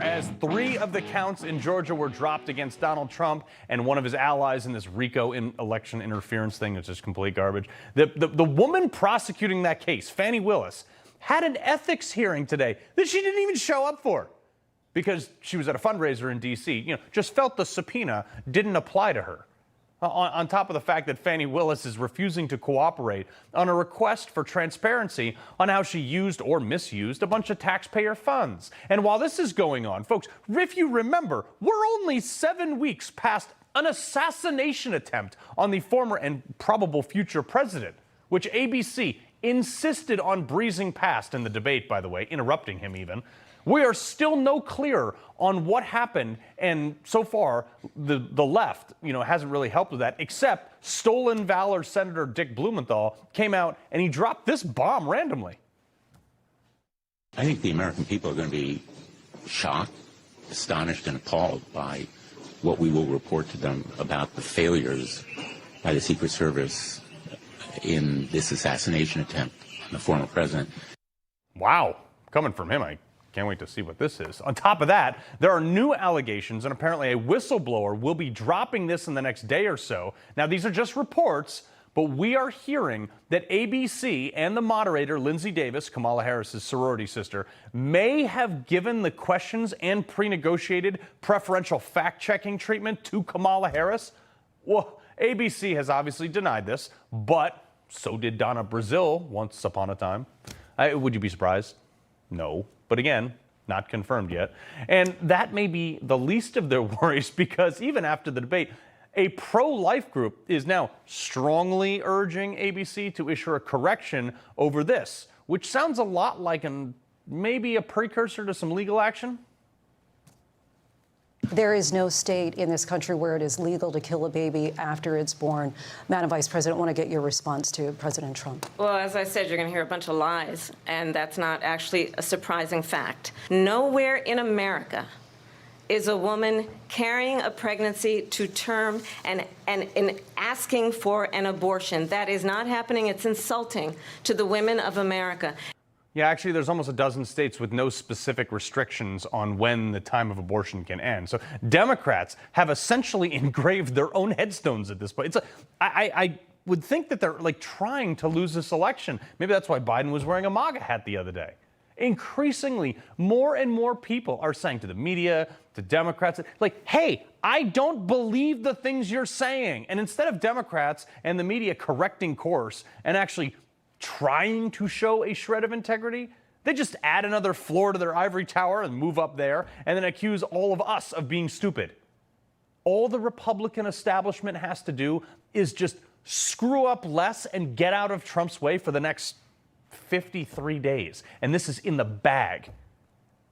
as 3 of the counts in Georgia were dropped against Donald Trump and one of his allies in this RICO election interference thing. It's just complete garbage. The woman prosecuting that case, Fani Willis, had an ethics hearing today that she didn't even show up for because she was at a fundraiser in D.C. Just felt the subpoena didn't apply to her. On top of the fact that Fani Willis is refusing to cooperate on a request for transparency on how she used or misused a bunch of taxpayer funds. And while this is going on, folks, if you remember, we're only 7 weeks past an assassination attempt on the former and probable future president, which ABC insisted on breezing past in the debate, by the way, interrupting him even. We are still no clearer on what happened, and so far, the left, hasn't really helped with that, except stolen valor Senator Dick Blumenthal came out and he dropped this bomb randomly. I think the American people are going to be shocked, astonished, and appalled by what we will report to them about the failures by the Secret Service in this assassination attempt on the former president. Wow, coming from him, I can't wait to see what this is. On top of that, there are new allegations, and apparently a whistleblower will be dropping this in the next day or so. Now, these are just reports, but we are hearing that ABC and the moderator, Lindsay Davis, Kamala Harris's sorority sister, may have given the questions and pre-negotiated preferential fact-checking treatment to Kamala Harris. Well, ABC has obviously denied this, but so did Donna Brazile once upon a time. Would you be surprised? No. But again, not confirmed yet. And that may be the least of their worries because even after the debate, a pro-life group is now strongly urging ABC to issue a correction over this, which sounds a lot like maybe a precursor to some legal action. There is no state in this country where it is legal to kill a baby after it's born. Madam Vice President, I want to get your response to President Trump. Well, as I said, you're going to hear a bunch of lies, and that's not actually a surprising fact. Nowhere in America is a woman carrying a pregnancy to term and asking for an abortion. That is not happening. It's insulting to the women of America. Yeah, actually, there's almost a dozen states with no specific restrictions on when the time of abortion can end. So Democrats have essentially engraved their own headstones at this point. I would think that they're trying to lose this election. Maybe that's why Biden was wearing a MAGA hat the other day. Increasingly, more and more people are saying to the media, to Democrats, hey, I don't believe the things you're saying. And instead of Democrats and the media correcting course and actually trying to show a shred of integrity, they just add another floor to their ivory tower and move up there and then accuse all of us of being stupid. All the Republican establishment has to do is just screw up less and get out of Trump's way for the next 53 days. And this is in the bag.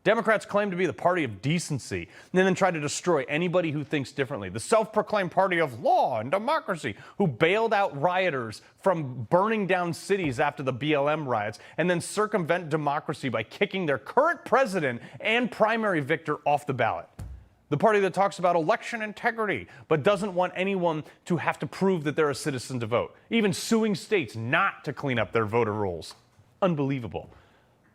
Democrats claim to be the party of decency and then try to destroy anybody who thinks differently. The self-proclaimed party of law and democracy who bailed out rioters from burning down cities after the BLM riots and then circumvent democracy by kicking their current president and primary victor off the ballot. The party that talks about election integrity but doesn't want anyone to have to prove that they're a citizen to vote, even suing states not to clean up their voter rolls. Unbelievable.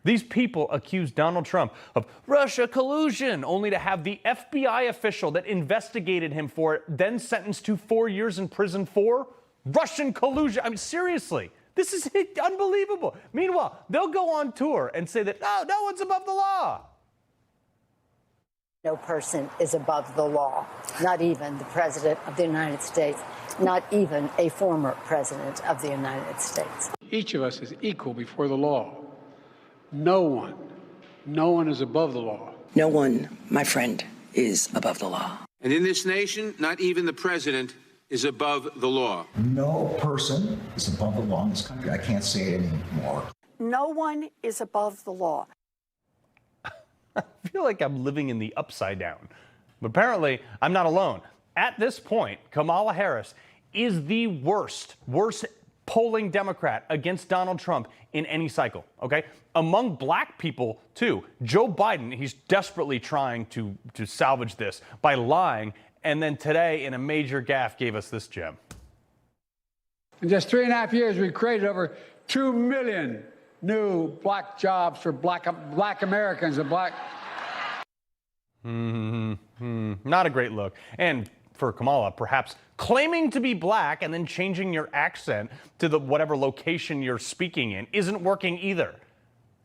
These people accuse Donald Trump of Russia collusion, only to have the FBI official that investigated him for it then sentenced to 4 years in prison for Russian collusion. I mean, seriously, this is unbelievable. Meanwhile, they'll go on tour and say that, oh, no one's above the law. No person is above the law, not even the President of the United States, not even a former President of the United States. Each of us is equal before the law. No one is above the law. No one, my friend, is above the law. And in this nation, not even the president is above the law. No person is above the law in this country. I can't say it anymore. No one is above the law. I feel like I'm living in the upside down. But apparently, I'm not alone. At this point, Kamala Harris is the worst polling Democrat against Donald Trump in any cycle, okay? Among black people, too. Joe Biden, he's desperately trying to salvage this by lying, and then today, in a major gaffe, gave us this gem. In just 3.5 years, we created over 2 million new black jobs for black Americans and black Not a great look. And for Kamala, perhaps claiming to be black and then changing your accent to the whatever location you're speaking in isn't working either.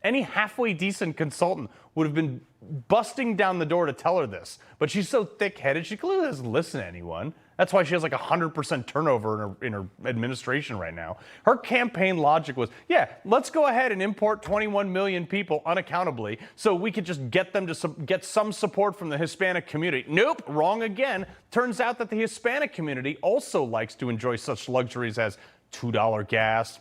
Any halfway decent consultant would have been busting down the door to tell her this. But she's so thick-headed, she clearly doesn't listen to anyone. That's why she has like 100% turnover in her administration right now. Her campaign logic was, yeah, let's go ahead and import 21 million people unaccountably so we could just get them to get some support from the Hispanic community. Nope, wrong again. Turns out that the Hispanic community also likes to enjoy such luxuries as $2 gas,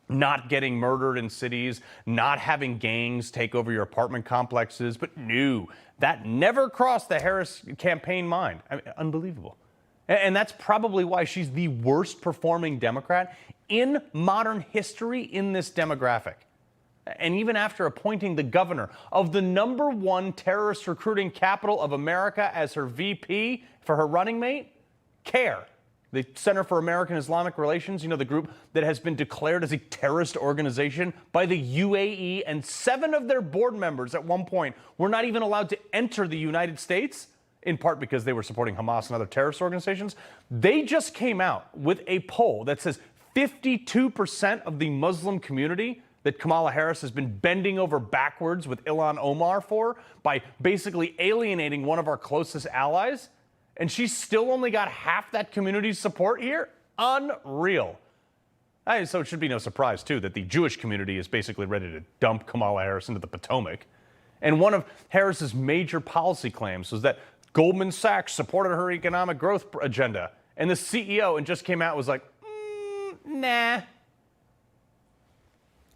not getting murdered in cities, not having gangs take over your apartment complexes. But no, that never crossed the Harris campaign mind. I mean, unbelievable. And that's probably why she's the worst performing Democrat in modern history in this demographic. And even after appointing the governor of the #1 terrorist recruiting capital of America as her VP for her running mate, CARE, the Center for American Islamic Relations, the group that has been declared as a terrorist organization by the UAE, and 7 of their board members at one point were not even allowed to enter the United States, in part because they were supporting Hamas and other terrorist organizations. They just came out with a poll that says 52% of the Muslim community that Kamala Harris has been bending over backwards with Ilhan Omar for by basically alienating one of our closest allies, and she's still only got half that community's support here? Unreal. So it should be no surprise, too, that the Jewish community is basically ready to dump Kamala Harris into the Potomac. And one of Harris's major policy claims was that Goldman Sachs supported her economic growth agenda. And the CEO just came out and was like, nah.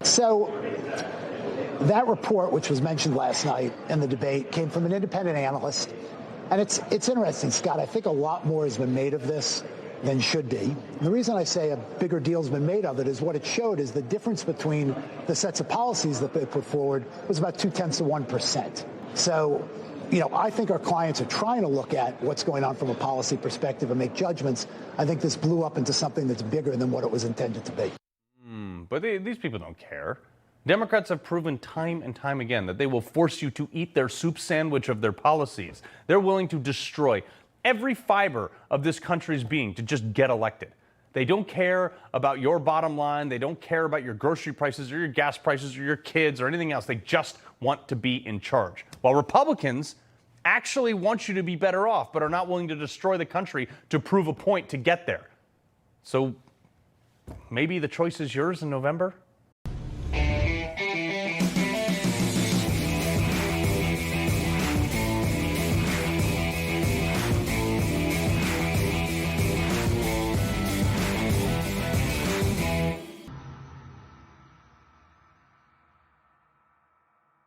So that report, which was mentioned last night in the debate, came from an independent analyst. And it's interesting, Scott. I think a lot more has been made of this than should be. And the reason I say a bigger deal has been made of it is what it showed is the difference between the sets of policies that they put forward was about 0.2%. So, I think our clients are trying to look at what's going on from a policy perspective and make judgments. I think this blew up into something that's bigger than what it was intended to be. But these people don't care. Democrats have proven time and time again that they will force you to eat their soup sandwich of their policies. They're willing to destroy every fiber of this country's being to just get elected. They don't care about your bottom line. They don't care about your grocery prices or your gas prices or your kids or anything else. They just want to be in charge. While Republicans actually want you to be better off, but are not willing to destroy the country to prove a point to get there. So maybe the choice is yours in November.